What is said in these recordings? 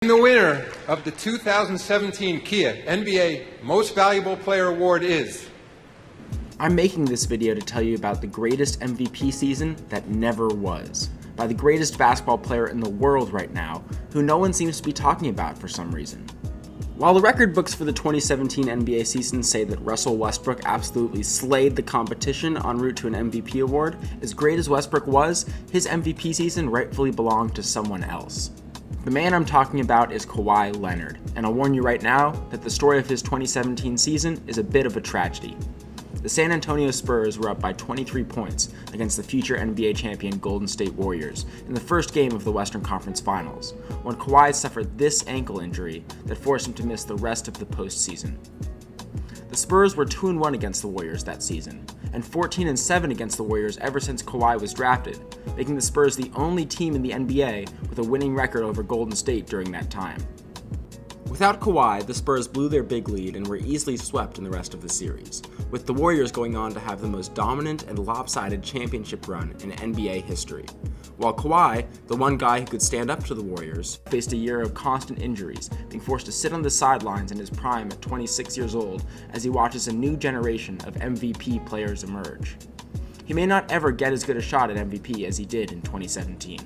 And the winner of the 2017 Kia NBA Most Valuable Player Award is... I'm making this video to tell you about the greatest MVP season that never was, by the greatest basketball player in the world right now, who no one seems to be talking about for some reason. While the record books for the 2017 NBA season say that Russell Westbrook absolutely slayed the competition en route to an MVP award, as great as Westbrook was, his MVP season rightfully belonged to someone else. The man I'm talking about is Kawhi Leonard, and I'll warn you right now that the story of his 2017 season is a bit of a tragedy. The San Antonio Spurs were up by 23 points against the future NBA champion Golden State Warriors in the first game of the Western Conference Finals, when Kawhi suffered this ankle injury that forced him to miss the rest of the postseason. The Spurs were 2-1 against the Warriors that season, and 14-7 against the Warriors ever since Kawhi was drafted, making the Spurs the only team in the NBA with a winning record over Golden State during that time. Without Kawhi, the Spurs blew their big lead and were easily swept in the rest of the series, with the Warriors going on to have the most dominant and lopsided championship run in NBA history. While Kawhi, the one guy who could stand up to the Warriors, faced a year of constant injuries, being forced to sit on the sidelines in his prime at 26 years old as he watches a new generation of MVP players emerge. He may not ever get as good a shot at MVP as he did in 2017.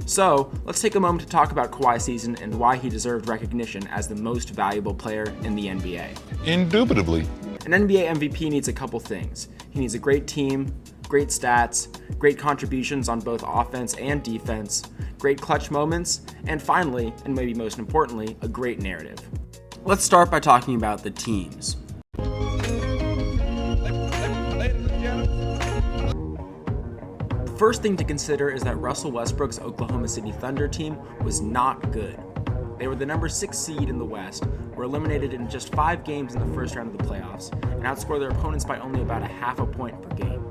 So, let's take a moment to talk about Kawhi's season and why he deserved recognition as the most valuable player in the NBA. Indubitably. An NBA MVP needs a couple things. He needs a great team, great stats, great contributions on both offense and defense, great clutch moments, and finally, and maybe most importantly, a great narrative. Let's start by talking about the teams. The first thing to consider is that Russell Westbrook's Oklahoma City Thunder team was not good. They were the number 6 seed in the West, were eliminated in just 5 games in the first round of the playoffs, and outscored their opponents by only about a half a point per game.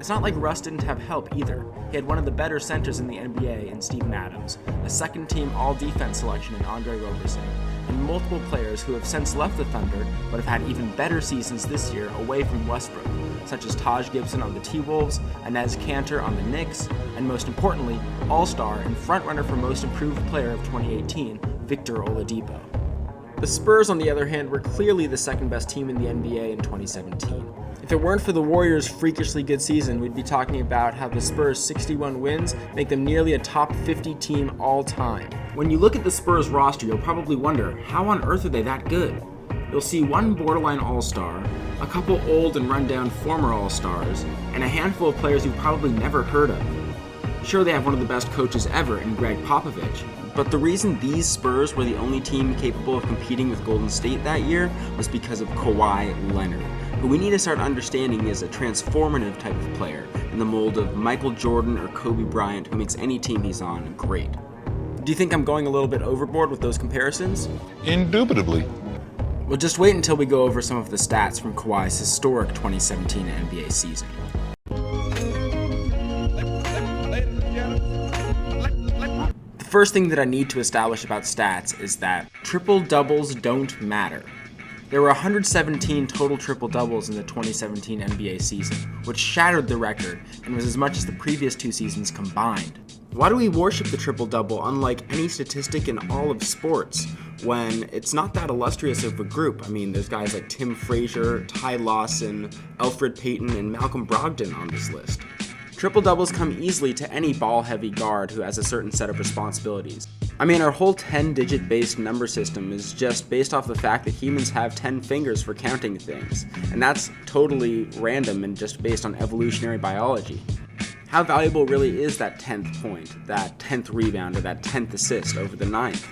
It's not like Russ didn't have help either. He had one of the better centers in the NBA in Steven Adams, a second-team all-defense selection in Andre Roberson, and multiple players who have since left the Thunder but have had even better seasons this year away from Westbrook, such as Taj Gibson on the T-Wolves, Inez Kanter on the Knicks, and most importantly, All-Star and frontrunner for Most Improved Player of 2018, Victor Oladipo. The Spurs, on the other hand, were clearly the second-best team in the NBA in 2017. If it weren't for the Warriors' freakishly good season, we'd be talking about how the Spurs' 61 wins make them nearly a top 50 team all time. When you look at the Spurs roster, you'll probably wonder, how on earth are they that good? You'll see one borderline All-Star, a couple old and rundown former All-Stars, and a handful of players you've probably never heard of. Sure, they have one of the best coaches ever in Greg Popovich, but the reason these Spurs were the only team capable of competing with Golden State that year was because of Kawhi Leonard, who we need to start understanding is a transformative type of player in the mold of Michael Jordan or Kobe Bryant, who makes any team he's on great. Do you think I'm going a little bit overboard with those comparisons? Indubitably. Well, just wait until we go over some of the stats from Kawhi's historic 2017 NBA season. The first thing that I need to establish about stats is that triple-doubles don't matter. There were 117 total triple-doubles in the 2017 NBA season, which shattered the record and was as much as the previous 2 seasons combined. Why do we worship the triple-double unlike any statistic in all of sports when it's not that illustrious of a group? I mean, there's guys like Tim Frazier, Ty Lawson, Elfrid Payton, and Malcolm Brogdon on this list. Triple-doubles come easily to any ball-heavy guard who has a certain set of responsibilities. I mean, our whole 10-digit based number system is just based off the fact that humans have 10 fingers for counting things, and that's totally random and just based on evolutionary biology. How valuable really is that 10th point, that 10th rebound, or that 10th assist over the 9th?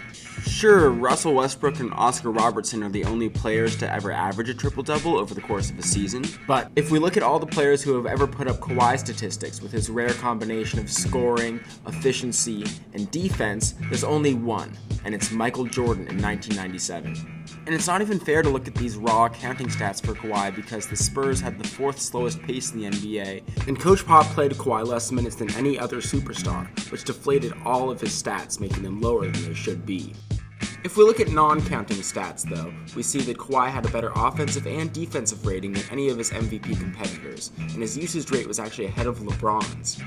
Sure, Russell Westbrook and Oscar Robertson are the only players to ever average a triple-double over the course of a season, but if we look at all the players who have ever put up Kawhi statistics with his rare combination of scoring, efficiency, and defense, there's only one, and it's Michael Jordan in 1997. And it's not even fair to look at these raw counting stats for Kawhi because the Spurs had the 4th slowest pace in the NBA, and Coach Pop played Kawhi less minutes than any other superstar, which deflated all of his stats, making them lower than they should be. If we look at non-counting stats, though, we see that Kawhi had a better offensive and defensive rating than any of his MVP competitors, and his usage rate was actually ahead of LeBron's.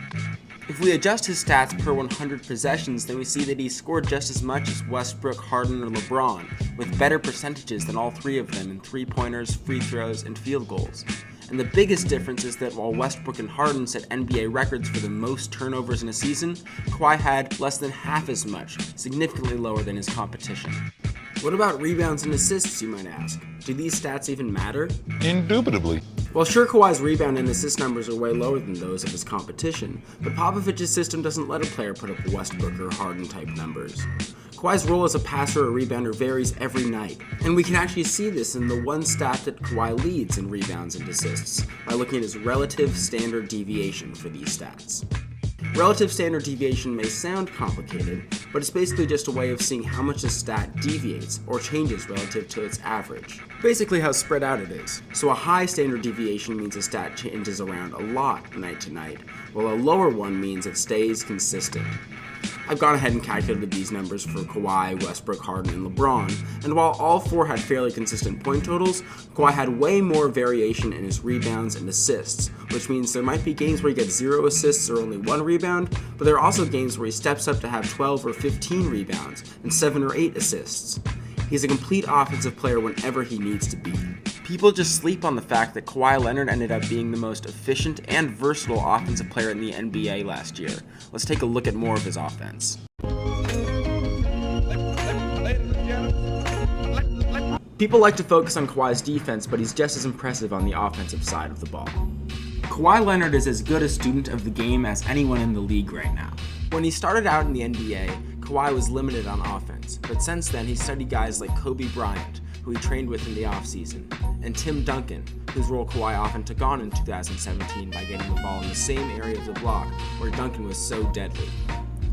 If we adjust his stats per 100 possessions, then we see that he scored just as much as Westbrook, Harden, or LeBron, with better percentages than all three of them in three-pointers, free throws, and field goals. And the biggest difference is that while Westbrook and Harden set NBA records for the most turnovers in a season, Kawhi had less than half as much, significantly lower than his competition. What about rebounds and assists, you might ask? Do these stats even matter? Indubitably. Well, sure, Kawhi's rebound and assist numbers are way lower than those of his competition, but Popovich's system doesn't let a player put up Westbrook or Harden-type numbers. Kawhi's role as a passer or rebounder varies every night, and we can actually see this in the one stat that Kawhi leads in rebounds and assists, by looking at his relative standard deviation for these stats. Relative standard deviation may sound complicated, but it's basically just a way of seeing how much a stat deviates or changes relative to its average. Basically how spread out it is. So a high standard deviation means a stat changes around a lot night to night, while a lower one means it stays consistent. I've gone ahead and calculated these numbers for Kawhi, Westbrook, Harden, and LeBron, and while all four had fairly consistent point totals, Kawhi had way more variation in his rebounds and assists, which means there might be games where he gets 0 assists or only 1 rebound, but there are also games where he steps up to have 12 or 15 rebounds and 7 or 8 assists. He's a complete offensive player whenever he needs to be. People just sleep on the fact that Kawhi Leonard ended up being the most efficient and versatile offensive player in the NBA last year. Let's take a look at more of his offense. People like to focus on Kawhi's defense, but he's just as impressive on the offensive side of the ball. Kawhi Leonard is as good a student of the game as anyone in the league right now. When he started out in the NBA, Kawhi was limited on offense, but since then he's studied guys like Kobe Bryant, who he trained with in the offseason, and Tim Duncan, whose role Kawhi often took on in 2017 by getting the ball in the same area of the block where Duncan was so deadly.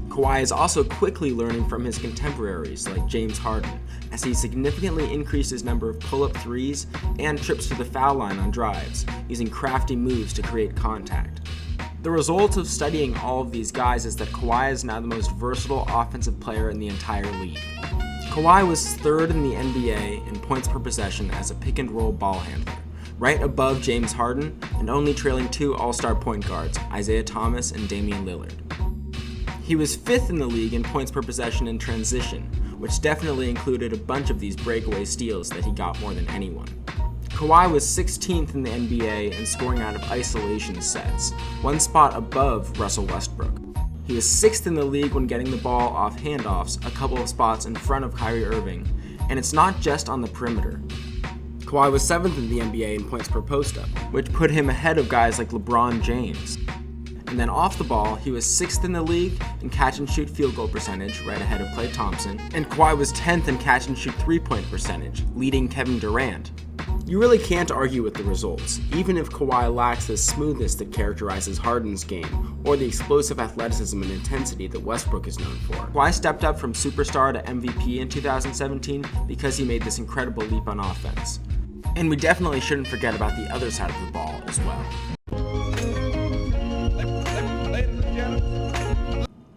Kawhi is also quickly learning from his contemporaries like James Harden, as he significantly increased his number of pull-up threes and trips to the foul line on drives, using crafty moves to create contact. The result of studying all of these guys is that Kawhi is now the most versatile offensive player in the entire league. Kawhi was third in the NBA in points per possession as a pick-and-roll ball handler, right above James Harden and only trailing 2 all-star point guards, Isaiah Thomas and Damian Lillard. He was 5th in the league in points per possession in transition, which definitely included a bunch of these breakaway steals that he got more than anyone. Kawhi was 16th in the NBA in scoring out of isolation sets, one spot above Russell Westbrook. He was 6th in the league when getting the ball off handoffs, a couple of spots in front of Kyrie Irving, and it's not just on the perimeter. Kawhi was 7th in the NBA in points per post-up, which put him ahead of guys like LeBron James. And then off the ball, he was 6th in the league in catch-and-shoot field goal percentage, right ahead of Klay Thompson, and Kawhi was 10th in catch-and-shoot three-point percentage, leading Kevin Durant. You really can't argue with the results, even if Kawhi lacks the smoothness that characterizes Harden's game, or the explosive athleticism and intensity that Westbrook is known for. Kawhi stepped up from superstar to MVP in 2017 because he made this incredible leap on offense. And we definitely shouldn't forget about the other side of the ball as well.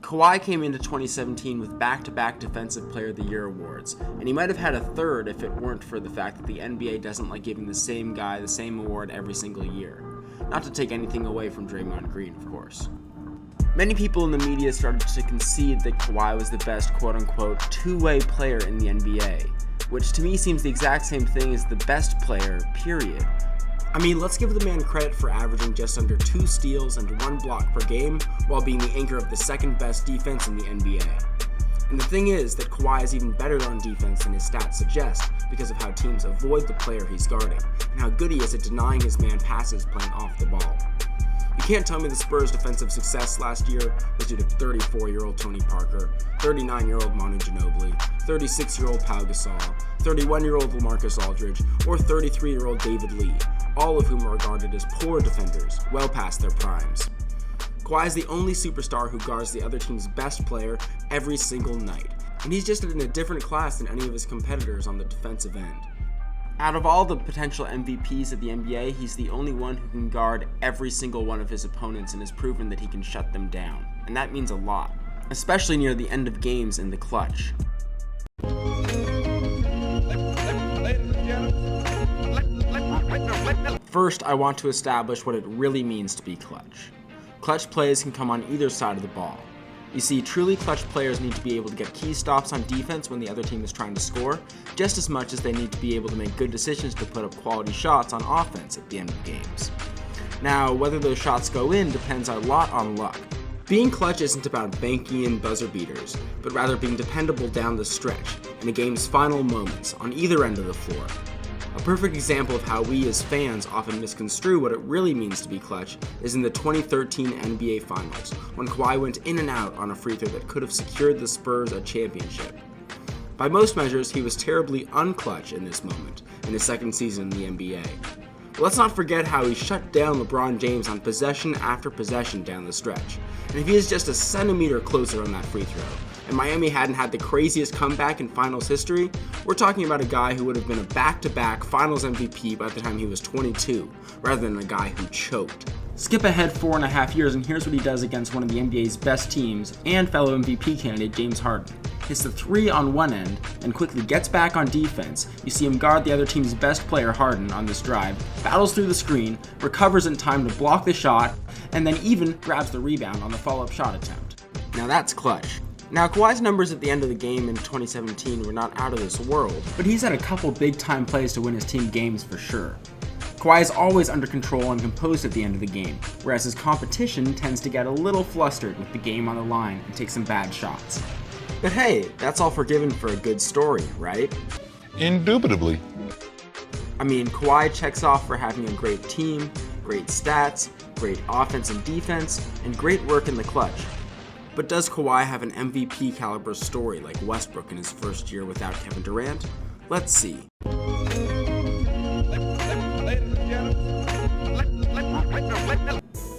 Kawhi came into 2017 with back-to-back Defensive Player of the Year awards, and he might have had a third if it weren't for the fact that the NBA doesn't like giving the same guy the same award every single year. Not to take anything away from Draymond Green, of course. Many people in the media started to concede that Kawhi was the best quote-unquote two-way player in the NBA, which to me seems the exact same thing as the best player, period. I mean, let's give the man credit for averaging just under 2 steals and 1 block per game while being the anchor of the second best defense in the NBA. And the thing is that Kawhi is even better on defense than his stats suggest because of how teams avoid the player he's guarding and how good he is at denying his man passes playing off the ball. You can't tell me the Spurs' defensive success last year was due to 34-year-old Tony Parker, 39-year-old Manu Ginobili, 36-year-old Pau Gasol, 31-year-old LaMarcus Aldridge, or 33-year-old David Lee, all of whom are regarded as poor defenders, well past their primes. Kawhi is the only superstar who guards the other team's best player every single night, and he's just in a different class than any of his competitors on the defensive end. Out of all the potential MVPs of the NBA, he's the only one who can guard every single one of his opponents and has proven that he can shut them down. And that means a lot, especially near the end of games in the clutch. First, I want to establish what it really means to be clutch. Clutch plays can come on either side of the ball. You see, truly clutch players need to be able to get key stops on defense when the other team is trying to score, just as much as they need to be able to make good decisions to put up quality shots on offense at the end of games. Now, whether those shots go in depends a lot on luck. Being clutch isn't about banking in buzzer beaters, but rather being dependable down the stretch, in a game's final moments, on either end of the floor. A perfect example of how we as fans often misconstrue what it really means to be clutch is in the 2013 NBA Finals, when Kawhi went in and out on a free throw that could have secured the Spurs a championship. By most measures, he was terribly unclutch in this moment, in his second season in the NBA. But let's not forget how he shut down LeBron James on possession after possession down the stretch. And if he is just a centimeter closer on that free throw, and Miami hadn't had the craziest comeback in Finals history, we're talking about a guy who would have been a back-to-back Finals MVP by the time he was 22, rather than a guy who choked. Skip ahead 4.5 years, and here's what he does against one of the NBA's best teams and fellow MVP candidate James Harden. Hits the three on one end, and quickly gets back on defense. You see him guard the other team's best player, Harden, on this drive, battles through the screen, recovers in time to block the shot, and then even grabs the rebound on the follow-up shot attempt. Now that's clutch. Now, Kawhi's numbers at the end of the game in 2017 were not out of this world, but he's had a couple big-time plays to win his team games for sure. Kawhi is always under control and composed at the end of the game, whereas his competition tends to get a little flustered with the game on the line and take some bad shots. But hey, that's all forgiven for a good story, right? Indubitably. I mean, Kawhi checks off for having a great team, great stats, great offense and defense, and great work in the clutch. But does Kawhi have an MVP caliber story like Westbrook in his first year without Kevin Durant? Let's see.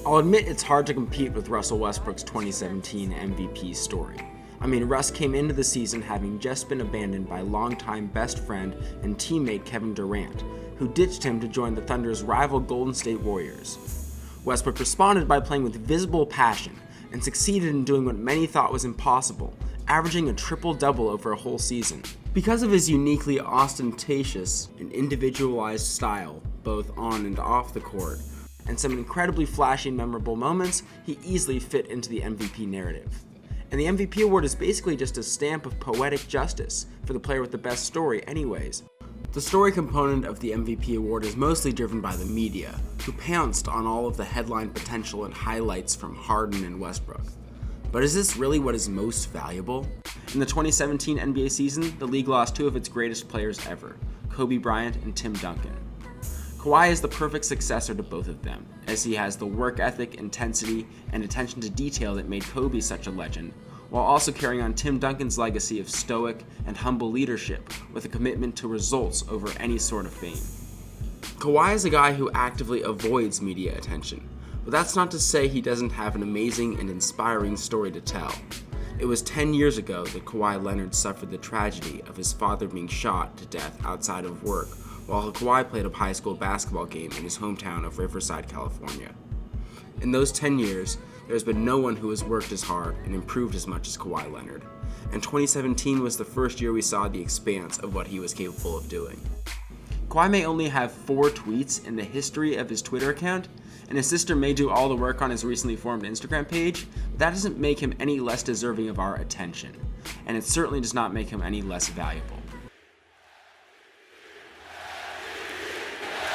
I'll admit it's hard to compete with Russell Westbrook's 2017 MVP story. I mean, Russ came into the season having just been abandoned by longtime best friend and teammate Kevin Durant, who ditched him to join the Thunder's rival Golden State Warriors. Westbrook responded by playing with visible passion, and succeeded in doing what many thought was impossible, averaging a triple-double over a whole season. Because of his uniquely ostentatious and individualized style, both on and off the court, and some incredibly flashy and memorable moments, he easily fit into the MVP narrative. And the MVP award is basically just a stamp of poetic justice for the player with the best story anyways. The story component of the MVP award is mostly driven by the media, who pounced on all of the headline potential and highlights from Harden and Westbrook. But is this really what is most valuable? In the 2017 NBA season, the league lost two of its greatest players ever, Kobe Bryant and Tim Duncan. Kawhi is the perfect successor to both of them, as he has the work ethic, intensity, and attention to detail that made Kobe such a legend, while also carrying on Tim Duncan's legacy of stoic and humble leadership with a commitment to results over any sort of fame. Kawhi is a guy who actively avoids media attention, but that's not to say he doesn't have an amazing and inspiring story to tell. It was 10 years ago that Kawhi Leonard suffered the tragedy of his father being shot to death outside of work while Kawhi played a high school basketball game in his hometown of Riverside, California. In those 10 years, there's been no one who has worked as hard and improved as much as Kawhi Leonard, and 2017 was the first year we saw the expanse of what he was capable of doing. Kawhi may only have 4 tweets in the history of his Twitter account, and his sister may do all the work on his recently formed Instagram page, but that doesn't make him any less deserving of our attention, and it certainly does not make him any less valuable.